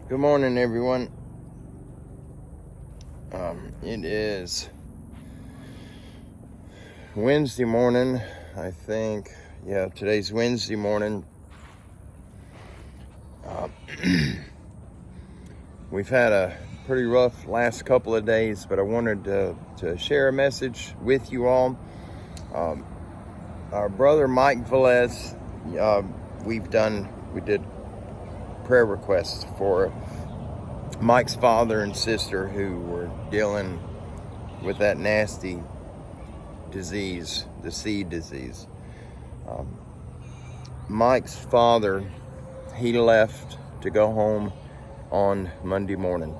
Good morning, everyone. It is Wednesday morning, I think. Yeah, today's Wednesday morning. We've had a pretty rough last couple of days, but I wanted to share a message with you all. Our brother Mike Velez, we did prayer requests for Mike's father and sister who were dealing with that nasty disease, the seed disease. Mike's father, he left to go home on Monday morning.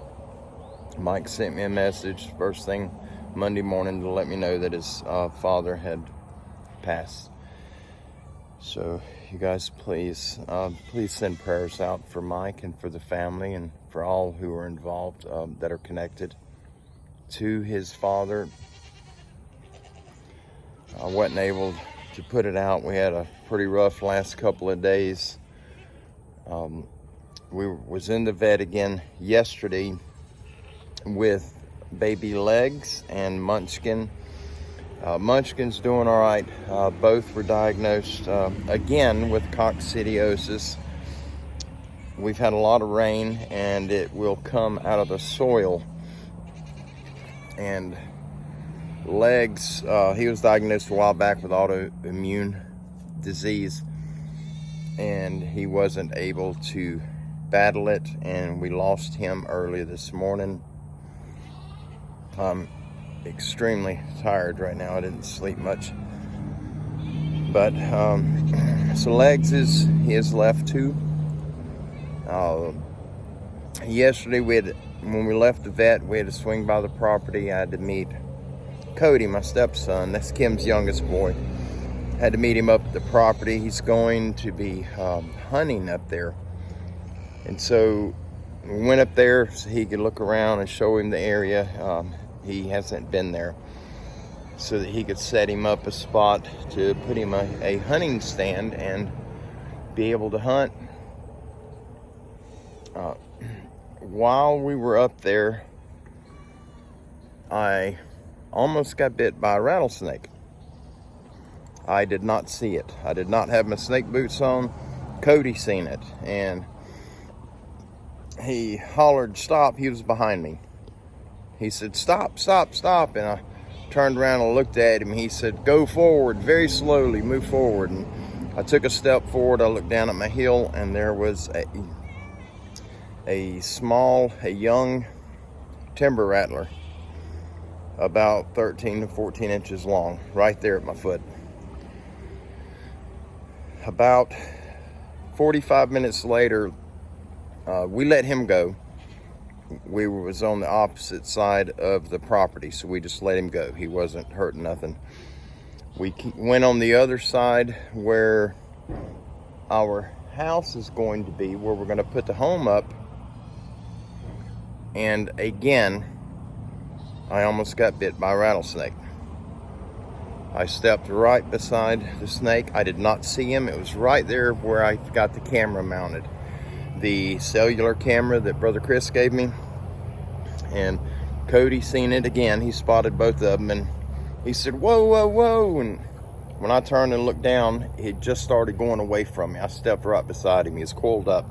Mike sent me a message first thing Monday morning to let me know that his father had passed. So you guys, please send prayers out for Mike and for the family and for all who are involved that are connected to his father. I wasn't able to put it out. We had a pretty rough last couple of days. We was in the vet again yesterday with baby Legs and Munchkin. Munchkin's doing all right. Both were diagnosed again with coccidiosis. We've had a lot of rain and it will come out of the soil. And Legs, he was diagnosed a while back with autoimmune disease and he wasn't able to battle it, and we lost him early this morning. I'm extremely tired right now. I didn't sleep much. But so Legs he is left too. Yesterday when we left the vet, we had to swing by the property. I had to meet Cody, my stepson. That's Kim's youngest boy. Had to meet him up at the property. He's going to be hunting up there. And so we went up there so he could look around and show him the area. He hasn't been there, so that he could set him up a spot to put him a hunting stand and be able to hunt. While we were up there, I almost got bit by a rattlesnake. I did not see it. I did not have my snake boots on. Cody seen it, and he hollered, "Stop." He was behind me. He said, "Stop, stop, stop." And I turned around and looked at him. He said, "Go forward, very slowly, move forward." And I took a step forward. I looked down at my heel, and there was a young timber rattler, about 13 to 14 inches long, right there at my foot. About 45 minutes later, we let him go. We was on the opposite side of the property, so we just let him go. He wasn't hurting nothing. We went on the other side where our house is going to be, where we're going to put the home up. And again, I almost got bit by a rattlesnake. I stepped right beside the snake. I did not see him. It was right there where I got the camera mounted. The cellular camera that Brother Chris gave me. And Cody seen it again. He spotted both of them and he said, "Whoa, whoa, whoa." And when I turned and looked down, he just started going away from me. I stepped right beside him. He was coiled up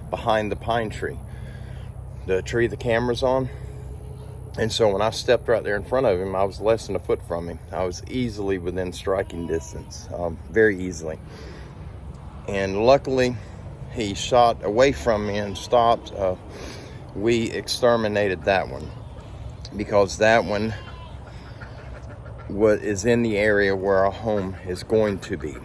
behind the pine tree, the tree the camera's on. And so when I stepped right there in front of him, I was less than a foot from him. I was easily within striking distance, very easily. And luckily, he shot away from me and stopped. We exterminated that one because that one is in the area where our home is going to be.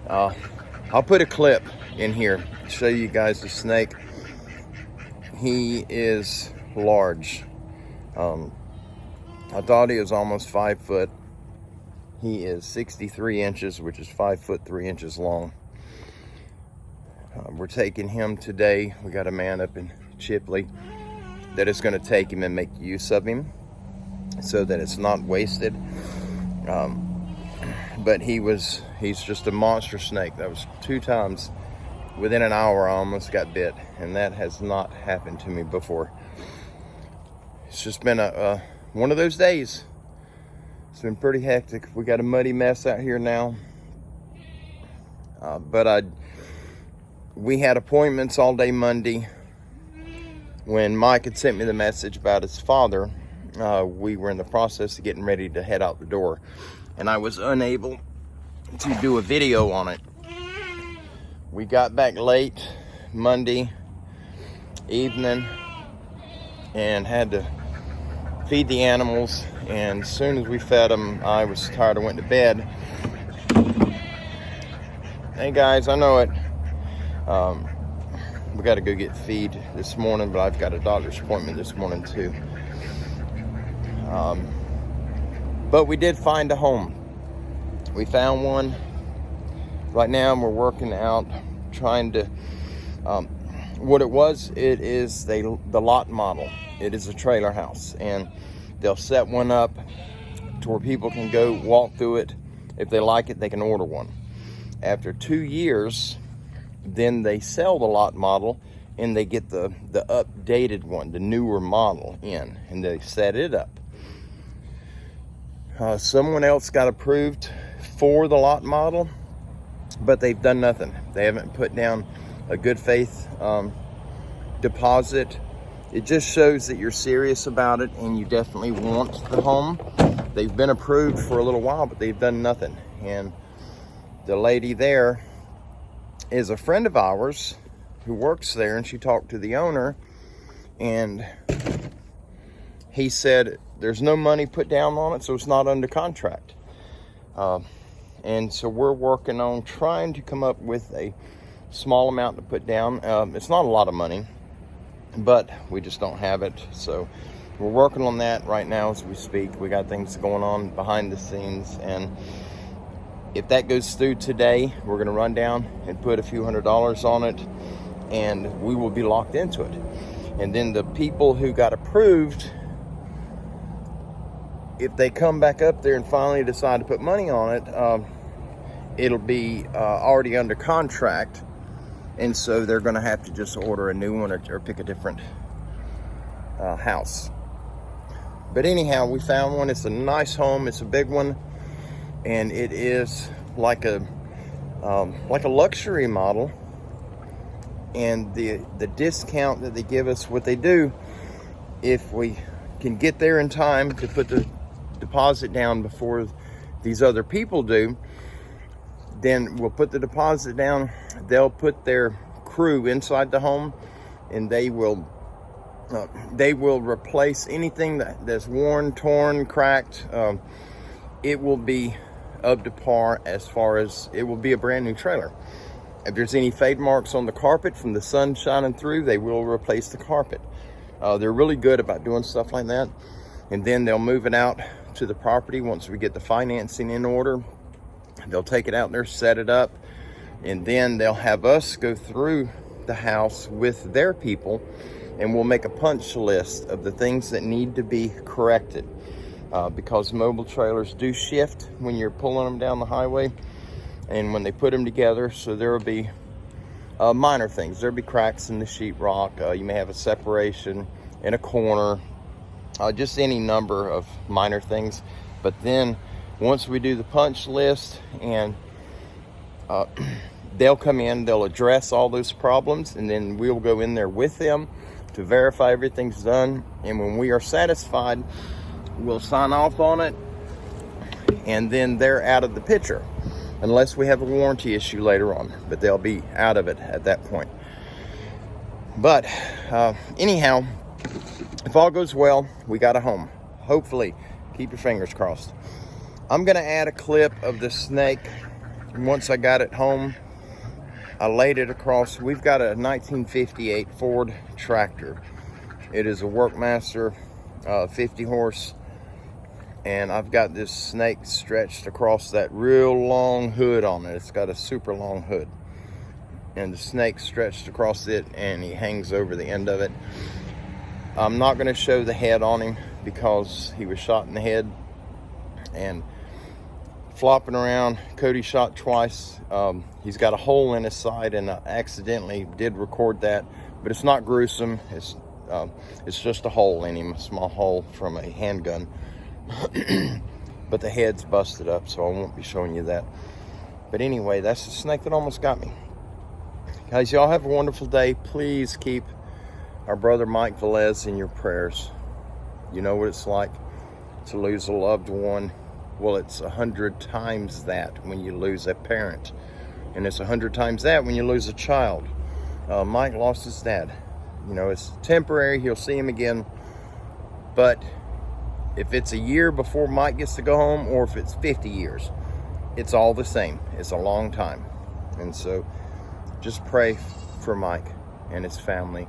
I'll put a clip in here to show you guys the snake. He is large. I thought he was almost 5 foot. He is 63 inches, which is 5 foot 3 inches long. We're taking him today. We got a man up in Chipley that is going to take him and make use of him so that it's not wasted. But he's just a monster snake. That was 2 times within an hour I almost got bit, and that has not happened to me before. It's just been a one of those days. It's been pretty hectic. We got a muddy mess out here now. But we had appointments all day Monday. When Mike had sent me the message about his father, we were in the process of getting ready to head out the door, and I was unable to do a video on it. We got back late Monday evening and had to feed the animals, and as soon as we fed them, I was tired and went to bed. Hey guys, I know it. We got to go get feed this morning, but I've got a doctor's appointment this morning too. But we did find a home. We found one. Right now we're working out, trying to, what it is the lot model. It is a trailer house, and they'll set one up to where people can go walk through it. If they like it, they can order one. After 2 years, then they sell the lot model, and they get the updated one, the newer model in, and they set it up. Someone else got approved for the lot model, but they've done nothing. They haven't put down a good faith deposit. It just shows that you're serious about it and you definitely want the home. They've been approved for a little while, but they've done nothing. And the lady there is a friend of ours who works there, and she talked to the owner, and he said there's no money put down on it, so it's not under contract. And so we're working on trying to come up with a small amount to put down. It's not a lot of money, but we just don't have it. So we're working on that right now as we speak. We got things going on behind the scenes, and if that goes through today, we're going to run down and put a few $100s on it, and we will be locked into it. And then the people who got approved, if they come back up there and finally decide to put money on it, it'll be already under contract, and so they're going to have to just order a new one or pick a different house. But anyhow, we found one. It's a nice home. It's a big one, and it is like a luxury model. And the discount that they give us, what they do, if we can get there in time to put the deposit down before these other people do, then we'll put the deposit down. They'll put their crew inside the home, and they will replace anything that's worn, torn, cracked. It will be up to par, as far as it will be a brand new trailer. If there's any fade marks on the carpet from the sun shining through, they will replace the carpet. They're really good about doing stuff like that. And then they'll move it out to the property once we get the financing in order. They'll take it out there, set it up, and then they'll have us go through the house with their people, and we'll make a punch list of the things that need to be corrected, because mobile trailers do shift when you're pulling them down the highway and when they put them together. So there will be minor things. There'll be cracks in the sheetrock. You may have a separation in a corner, just any number of minor things. But then once we do the punch list, and they'll come in, they'll address all those problems, and then we'll go in there with them to verify everything's done. And when we are satisfied, we'll sign off on it, and then they're out of the picture, unless we have a warranty issue later on, but they'll be out of it at that point. But anyhow, if all goes well, we got a home. Hopefully, keep your fingers crossed. I'm gonna add a clip of the snake. Once I got it home, I laid it across. We've got a 1958 Ford tractor. It is a Workmaster 50 horse, and I've got this snake stretched across that real long hood on it. It's got a super long hood, and the snake stretched across it, and he hangs over the end of it. I'm not going to show the head on him because he was shot in the head, and flopping around. Cody shot twice. He's got a hole in his side, and I accidentally did record that, but it's not gruesome. It's just a hole in him, a small hole from a handgun. But the head's busted up, so I won't be showing you that. But anyway, that's the snake that almost got me. Guys, y'all have a wonderful day. Please keep our brother Mike Velez in your prayers. You know what it's like to lose a loved one. Well, it's 100 times that when you lose a parent. And it's 100 times that when you lose a child. Mike lost his dad. You know, it's temporary. He'll see him again. But if it's a year before Mike gets to go home, or if it's 50 years, it's all the same. It's a long time. And so just pray for Mike and his family,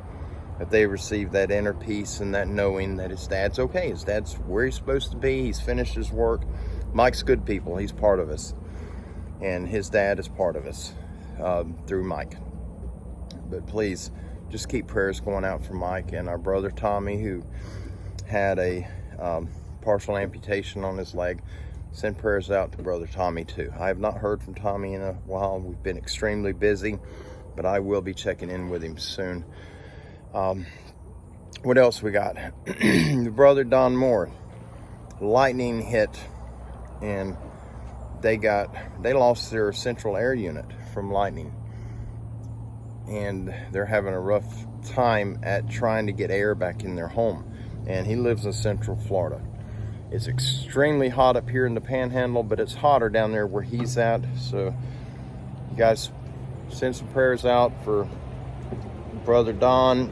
that they receive that inner peace and that knowing that his dad's okay. His dad's where he's supposed to be. He's finished his work. Mike's good people. He's part of us. And his dad is part of us through Mike. But please, just keep prayers going out for Mike and our brother Tommy, who had a partial amputation on his leg. Send prayers out to brother Tommy too. I have not heard from Tommy in a while. We've been extremely busy, but I will be checking in with him soon. What else we got? The brother Don Moore, lightning hit, and they lost their central air unit from lightning, and they're having a rough time at trying to get air back in their home. And he lives in Central Florida. It's extremely hot up here in the Panhandle, but it's hotter down there where he's at. So you guys send some prayers out for brother Don.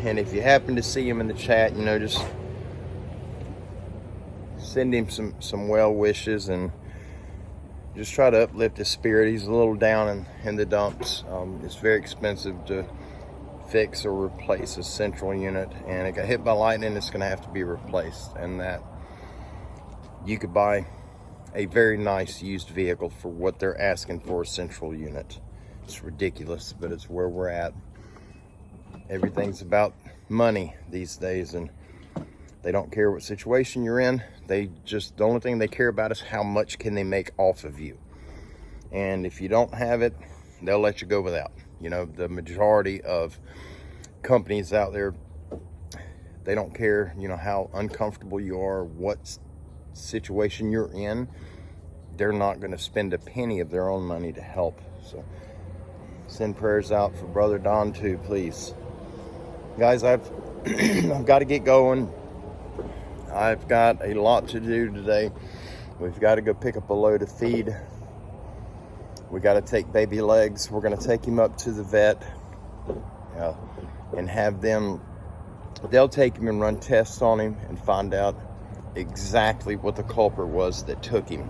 And if you happen to see him in the chat, you know, just send him some well wishes and just try to uplift his spirit. He's a little down in the dumps. It's very expensive to fix or replace a central unit, and it got hit by lightning. It's going to have to be replaced, and that you could buy a very nice used vehicle for what they're asking for a central unit. It's ridiculous, but it's where we're at. Everything's about money these days, and they don't care what situation you're in. The only thing they care about is how much can they make off of you. And if you don't have it, they'll let you go without. You know, the majority of companies out there, they don't care, you know, how uncomfortable you are, what situation you're in. They're not going to spend a penny of their own money to help. So send prayers out for brother Don too, please. Guys, I've got to get going. I've got a lot to do today. We've got to go pick up a load of feed. We got to take baby Legs. We're going to take him up to the vet and have them, they'll take him and run tests on him and find out exactly what the culprit was that took him.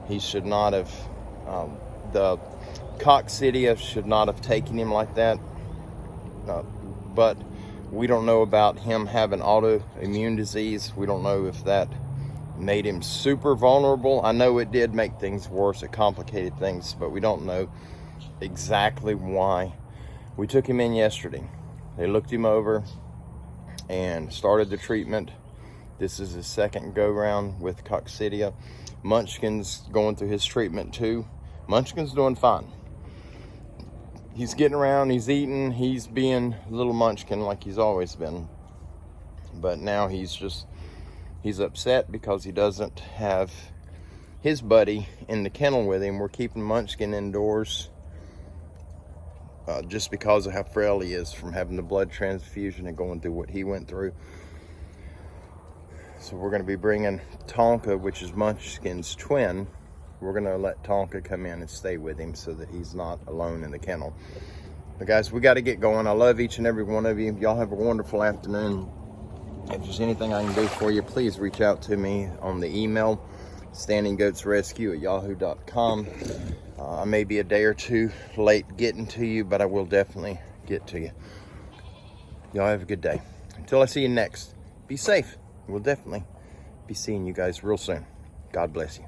He should not have, the coccidia should not have taken him like that. But we don't know about him having autoimmune disease. We don't know if that made him super vulnerable. I know it did make things worse. It complicated things, but we don't know exactly why. We took him in yesterday. They looked him over and started the treatment. This is his second go round with coccidia. Munchkin's going through his treatment too. Munchkin's doing fine. He's getting around, he's eating, he's being a little Munchkin like he's always been. But now he's upset because he doesn't have his buddy in the kennel with him. We're keeping Munchkin indoors just because of how frail he is from having the blood transfusion and going through what he went through. So we're going to be bringing Tonka, which is Munchkin's twin. We're going to let Tonka come in and stay with him so that he's not alone in the kennel. But guys, we got to get going. I love each and every one of you. Y'all have a wonderful afternoon. If there's anything I can do for you, please reach out to me on the email, standinggoatsrescue@yahoo.com. I may be a day or two late getting to you, but I will definitely get to you. Y'all have a good day. Until I see you next, be safe. We'll definitely be seeing you guys real soon. God bless you.